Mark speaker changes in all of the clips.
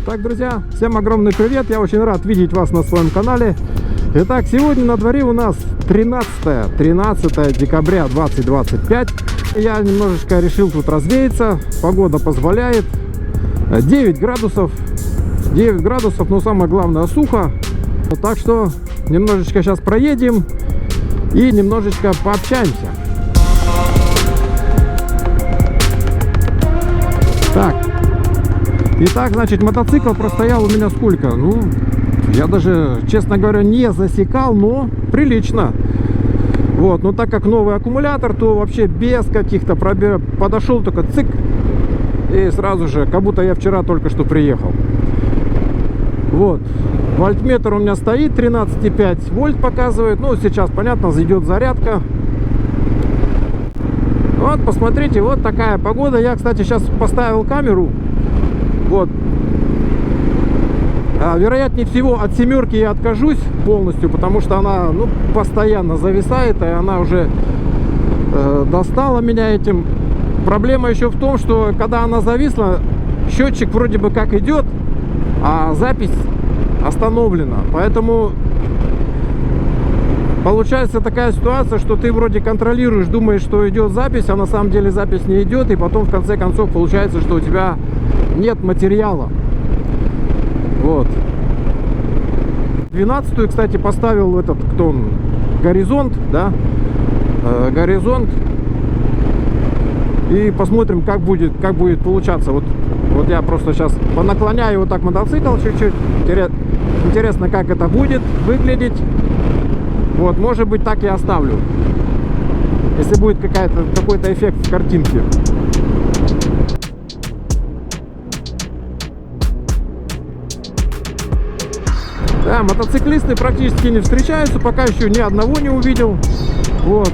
Speaker 1: Так, друзья, всем огромный привет, я очень рад видеть вас на своем канале. Итак, сегодня на дворе у нас 13 декабря 2025. Я немножечко решил тут развеяться, погода позволяет. 9 градусов, но самое главное сухо. Так что немножечко сейчас проедем и немножечко пообщаемся. Так, итак, значит, мотоцикл простоял у меня сколько? Ну, я даже, честно говоря, не засекал, но прилично. Вот, но так как новый аккумулятор, то вообще без каких-то пробирок подошел, только цик, и сразу же, как будто я вчера только что приехал. Вот, вольтметр у меня стоит, 13,5 вольт показывает. Ну, сейчас, понятно, зайдет зарядка. Вот, посмотрите, вот такая погода. Я, кстати, сейчас поставил камеру. Вот. Вероятнее всего, от семерки я откажусь полностью, потому что она, ну, постоянно зависает, и она уже достала меня этим. Проблема еще в том, что когда она зависла, счетчик вроде бы как идет, а запись остановлена. Поэтому получается такая ситуация, что ты вроде контролируешь, думаешь, что идет запись, а на самом деле запись не идет, и потом в конце концов получается, что у тебя нет материала. Вот. 12-ю, кстати, поставил этот, кто он, горизонт, да, горизонт. И посмотрим, как будет получаться. Вот я просто сейчас понаклоняю вот так мотоцикл чуть-чуть. Интересно, как это будет выглядеть. Вот, может быть, так и оставлю, если будет какой-то эффект в картинке. Да, мотоциклисты практически не встречаются, пока еще ни одного не увидел. Вот.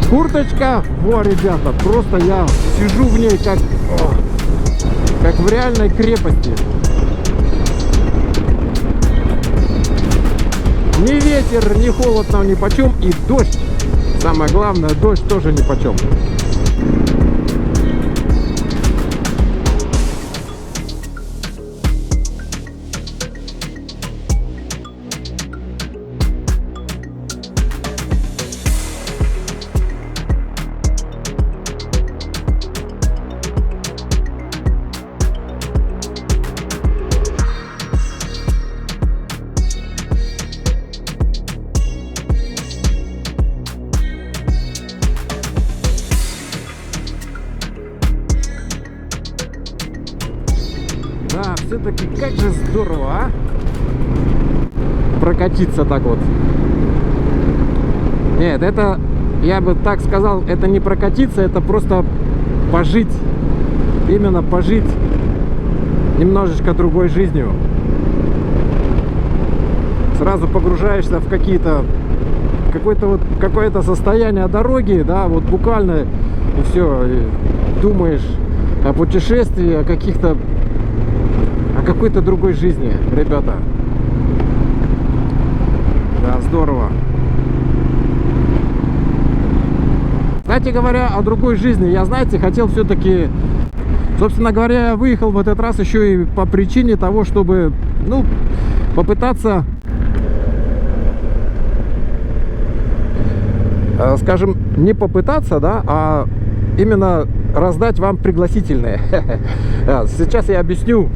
Speaker 1: Курточка, во, ребята, просто я сижу в ней как в реальной крепости. Ни ветер, ни холод нам ни почем, и дождь. Самое главное, дождь тоже ни почем. Да, все-таки как же здорово, а? Прокатиться так вот. Нет, это, я бы так сказал, это не прокатиться, это просто пожить. Именно пожить немножечко другой жизнью. Сразу погружаешься в какое-то состояние дороги, да, вот буквально, и все, и думаешь о путешествии, о какой-то другой жизни, ребята. Да, здорово. Кстати говоря, о другой жизни, я, знаете, хотел все-таки, собственно говоря, я выехал в этот раз еще и по причине того, чтобы, ну, попытаться, скажем, не попытаться, да, а именно раздать вам пригласительные. Сейчас я объясню.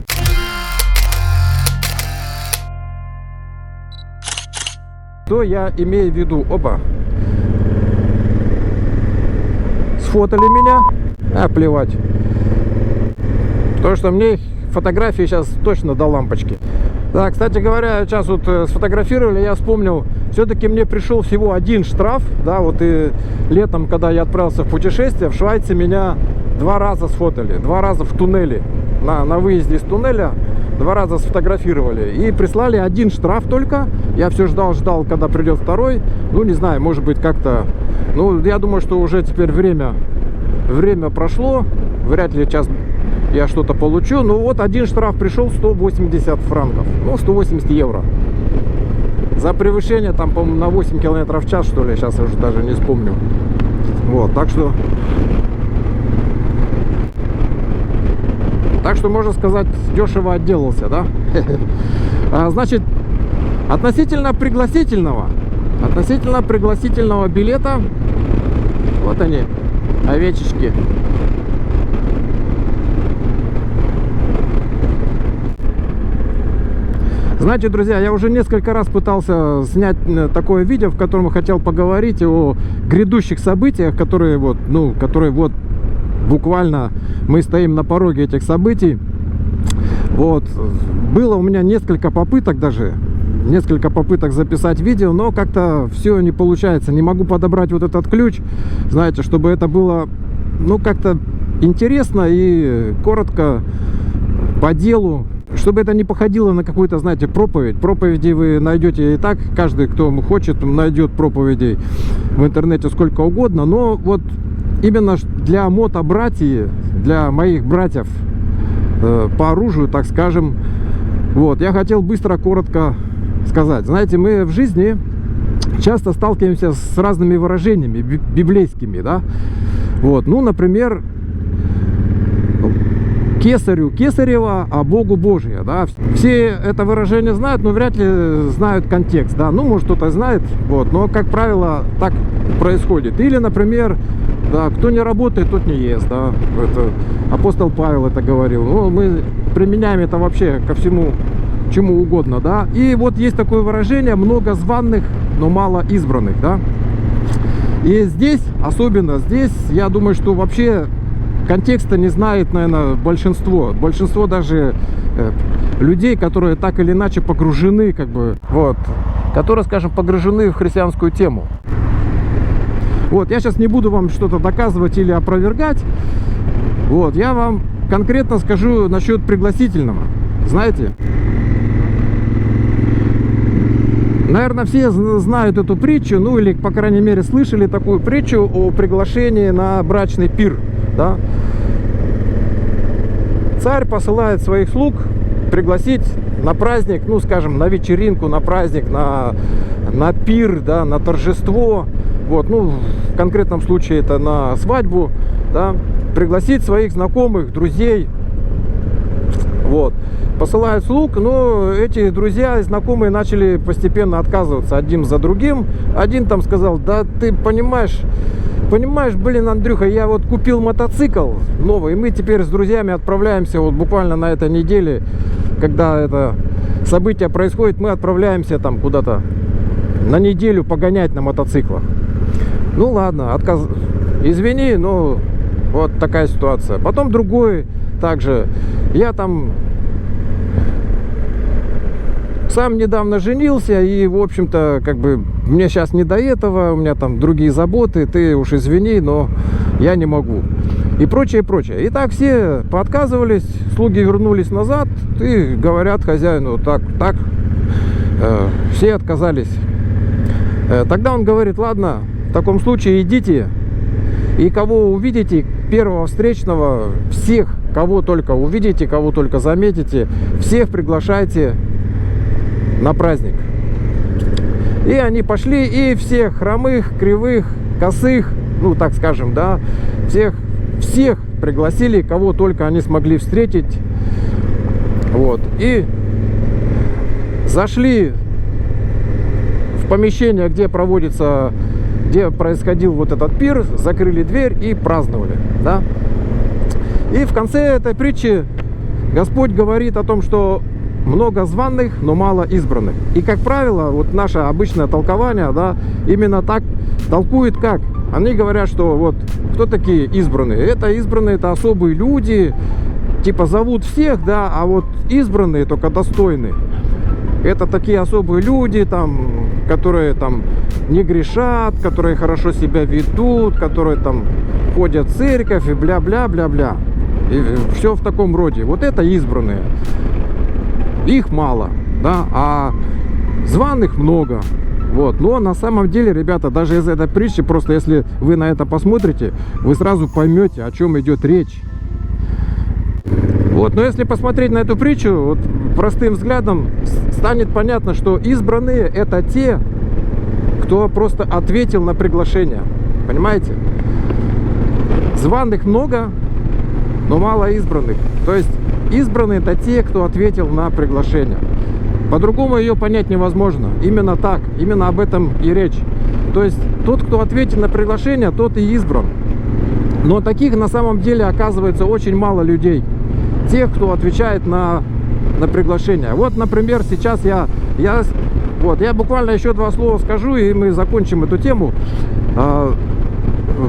Speaker 1: Что я имею в виду? Опа. Сфотали меня. Плевать. Потому что мне фотографии сейчас точно до лампочки. Да, кстати говоря, сейчас вот сфотографировали, я вспомнил, все-таки мне пришел всего один штраф. Да, вот и летом, когда я отправился в путешествие, в Швейце меня 2 раза сфотали. 2 раза в туннеле. На выезде из туннеля 2 раза сфотографировали. И прислали 1 штраф только. Я все ждал, когда придет второй. Ну, не знаю, может быть, как-то... Ну, я думаю, что уже теперь время прошло. Вряд ли сейчас я что-то получу. Ну, вот 1 штраф пришел, 180 франков. Ну, 180 евро. За превышение, там, по-моему, на 8 км в час, что ли. Сейчас я уже даже не вспомню. Вот, так что что, можно сказать, дешево отделался, да? Значит, относительно пригласительного билета, вот они, овечечки. Знаете, друзья, я уже несколько раз пытался снять такое видео, в котором я хотел поговорить о грядущих событиях, которые вот буквально мы стоим на пороге этих событий. Вот, было у меня несколько попыток записать видео, но как-то все не получается. Не могу подобрать вот этот ключ, знаете, чтобы это было, ну, как-то интересно и коротко по делу. Чтобы это не походило на какую-то, знаете, проповедь. Проповеди вы найдете и так. Каждый, кто хочет, найдет проповедей в интернете сколько угодно. Но вот именно для мотобратьев, для моих братьев по оружию, так скажем, вот, я хотел быстро, коротко сказать. Знаете, мы в жизни часто сталкиваемся с разными выражениями библейскими, да. Вот, ну, например, кесарю кесарева, а Богу Божие, да. Все это выражение знают, но вряд ли знают контекст, да. Ну, может, кто-то знает, вот, но, как правило, так происходит. Или, например, да, кто не работает, тот не ест, да. Это апостол Павел это говорил. Ну, мы применяем это вообще ко всему, чему угодно, да. И вот есть такое выражение: много званых, но мало избранных, да. И здесь, особенно здесь, я думаю, что вообще контекста не знает, наверное, большинство даже людей, которые так или иначе погружены, как бы, вот, которые, скажем, погружены в христианскую тему. Вот, я сейчас не буду вам что-то доказывать или опровергать. Вот, я вам конкретно скажу насчет пригласительного. Знаете, наверное, все знают эту притчу, ну, или, по крайней мере, слышали такую притчу о приглашении на брачный пир. Да? Царь посылает своих слуг пригласить на праздник, ну, скажем, на вечеринку, на праздник, на пир, да, на торжество. Вот, ну, в конкретном случае это на свадьбу, да, пригласить своих знакомых, друзей. Вот. Посылают слуг, но эти друзья и знакомые начали постепенно отказываться один за другим. Один там сказал: да ты понимаешь, блин, Андрюха, я вот купил мотоцикл новый, и мы теперь с друзьями отправляемся вот буквально на этой неделе, когда это событие происходит, мы отправляемся там куда-то на неделю погонять на мотоциклах. Ну ладно, извини, но вот такая ситуация. Потом другой также: я там сам недавно женился, и, в общем-то, как бы, мне сейчас не до этого, у меня там другие заботы, ты уж извини, но я не могу. И прочее, прочее. И так все поотказывались, слуги вернулись назад и говорят хозяину: так, все отказались. Тогда он говорит: ладно, в таком случае идите, и кого увидите, первого встречного, всех, кого только увидите, кого только заметите, всех приглашайте на праздник. И они пошли, и всех хромых, кривых, косых, ну, так скажем, да, всех пригласили, кого только они смогли встретить. Вот. И зашли в помещение, где происходил вот этот пир, закрыли дверь и праздновали, да. И в конце этой притчи Господь говорит о том, что много званых, но мало избранных. И, как правило, вот наше обычное толкование, да, именно так толкует. Как? Они говорят, что вот кто такие избранные? Это избранные, это особые люди, типа зовут всех, да, а вот избранные, только достойные, это такие особые люди, там, которые там не грешат, которые хорошо себя ведут, которые там ходят в церковь и бля-бля-бля-бля. И все в таком роде. Вот это избранные. Их мало, да, а званых много. Вот. Но на самом деле, ребята, даже из этой притчи, просто если вы на это посмотрите, вы сразу поймете, о чем идет речь. Вот. Но если посмотреть на эту притчу вот простым взглядом, станет понятно, что избранные — это те, кто просто ответил на приглашение. Понимаете? Званых много, но мало избранных. То есть Избранные — это те, кто ответил на приглашение. По-другому ее понять невозможно. Именно так, именно об этом и речь. То есть тот, кто ответит на приглашение, тот и избран. Но таких на самом деле оказывается очень мало людей. Тех, кто отвечает на приглашение. Вот, например, сейчас я буквально еще 2 слова скажу, и мы закончим эту тему.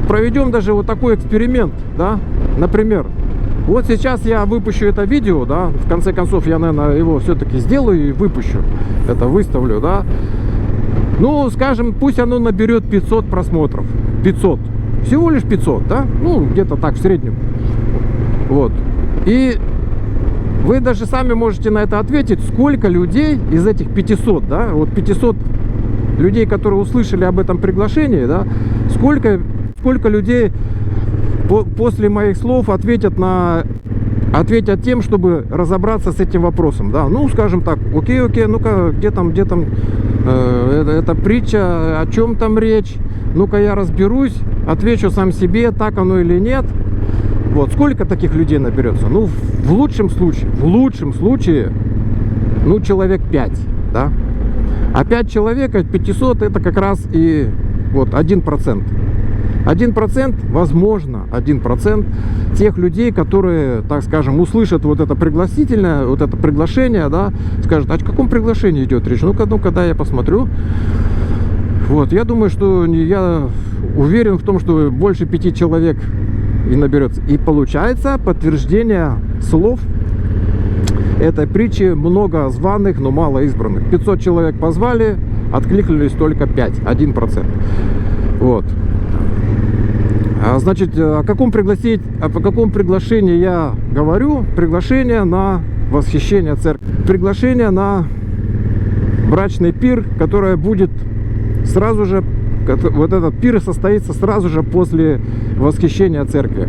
Speaker 1: Проведем даже вот такой эксперимент, да, например. Вот сейчас я выпущу это видео, да, в конце концов я, наверное, его все-таки сделаю и выпущу, это выставлю, да. Ну, скажем, пусть оно наберет 500 просмотров, 500, всего лишь 500, да, ну, где-то так в среднем, вот. И вы даже сами можете на это ответить, сколько людей из этих 500, да, вот 500 людей, которые услышали об этом приглашении, да, сколько людей после моих слов ответят тем, чтобы разобраться с этим вопросом, да, ну, скажем так, окей, ну-ка, где там, это притча, о чем там речь, ну-ка я разберусь, отвечу сам себе, так оно или нет. Вот, сколько таких людей наберется? Ну, в лучшем случае, ну, человек 5, да, а 5 человек от 500 это как раз и вот 1%. 1%, возможно, 1% тех людей, которые, так скажем, услышат вот это пригласительное, вот это приглашение, да, скажут, о каком приглашении идет речь? Ну-ка, да, я посмотрю. Вот, я думаю, что я уверен в том, что больше 5 человек и наберется. И получается подтверждение слов этой притчи: много званых, но мало избранных. 500 человек позвали, откликнулись только 5, 1%. Вот. Значит, о каком приглашении я говорю? Приглашение на восхищение церкви. Приглашение на брачный пир, которое будет сразу же, вот этот пир состоится сразу же после восхищения церкви.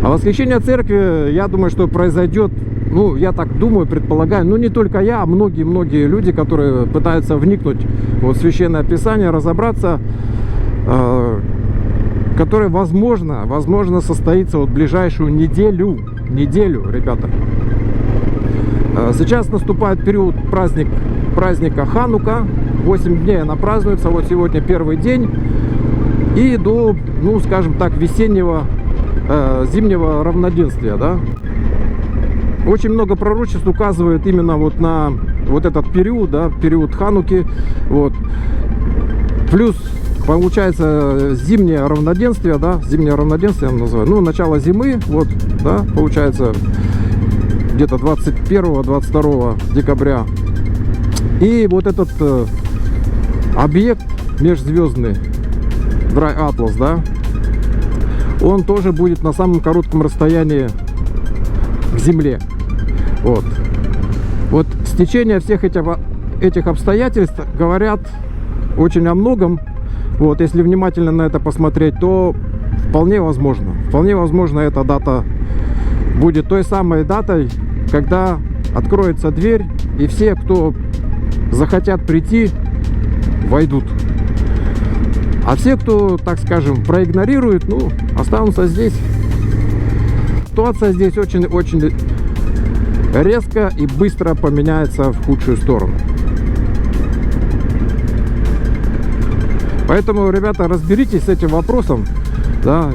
Speaker 1: А восхищение церкви, я думаю, что произойдет, ну, я так думаю, предполагаю, ну, не только я, а многие люди, которые пытаются вникнуть в Священное Писание, разобраться, который, возможно, состоится вот ближайшую неделю, ребята. Сейчас наступает период праздника Ханука. 8 дней она празднуется. Вот сегодня первый день. И до, ну, скажем так, зимнего равноденствия, да. Очень много пророчеств указывает именно вот на вот этот период, да, период Хануки. Вот. Плюс получается зимнее равноденствие, да, зимнее равноденствие я называю, ну, начало зимы, вот, да, получается где-то 21-22 декабря. И вот этот объект межзвездный, Dry Atlas, да, он тоже будет на самом коротком расстоянии к Земле. Вот стечение всех этих обстоятельств говорят очень о многом. Вот, если внимательно на это посмотреть, то вполне возможно, эта дата будет той самой датой, когда откроется дверь, и все, кто захотят прийти, войдут. А все, кто, так скажем, проигнорирует, ну, останутся здесь. Ситуация здесь очень резко и быстро поменяется в худшую сторону. Поэтому, ребята, разберитесь с этим вопросом, да.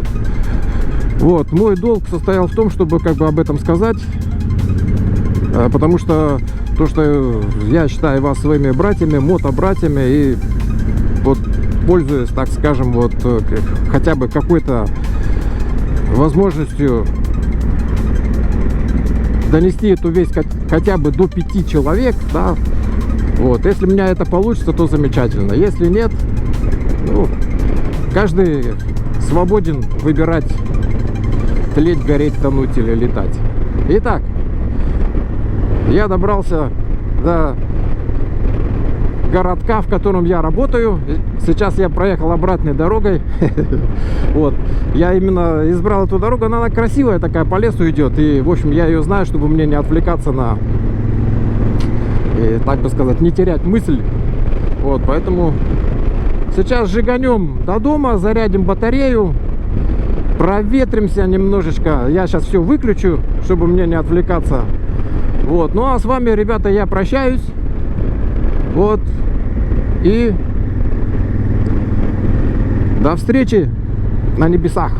Speaker 1: Вот, мой долг состоял в том, чтобы как бы об этом сказать, потому что то, что я считаю вас своими братьями, мотобратьями, и вот, пользуясь, так скажем, вот хотя бы какой-то возможностью донести эту весть хотя бы до 5 человек, да, вот, если у меня это получится, то замечательно, если нет, ну, каждый свободен выбирать: тлеть, гореть, тонуть или летать. Итак, я добрался до городка, в котором я работаю. Сейчас я проехал обратной дорогой. Вот. Я именно избрал эту дорогу. Она красивая такая, по лесу идет. И, в общем, я ее знаю, чтобы мне не отвлекаться на, так бы сказать, не терять мысль. Вот, поэтому сейчас жиганем до дома, зарядим батарею, проветримся немножечко. Я сейчас все выключу, чтобы мне не отвлекаться. Вот. Ну а с вами, ребята, я прощаюсь. Вот. И до встречи на небесах.